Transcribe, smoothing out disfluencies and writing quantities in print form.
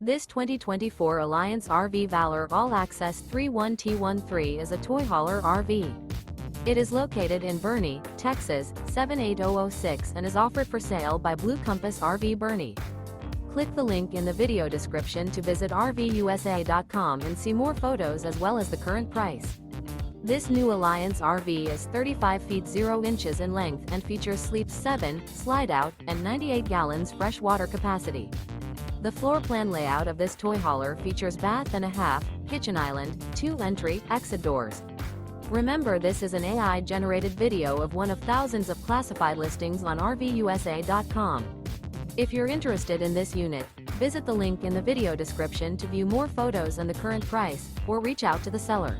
This 2024 Alliance RV Valor All-Access 31T13 is a toy hauler RV. It is located in Boerne, Texas, 78006 and is offered for sale by Blue Compass RV Boerne. Click the link in the video description to visit RVUSA.com and see more photos as well as the current price. This new Alliance RV is 35 feet 0 inches in length and features sleeps 7, slide-out, and 98 gallons fresh water capacity. The floor plan layout of this toy hauler features bath and a half, kitchen island, 2 entry, exit doors. Remember, this is an AI-generated video of one of thousands of classified listings on RVUSA.com. If you're interested in this unit, visit the link in the video description to view more photos and the current price, or reach out to the seller.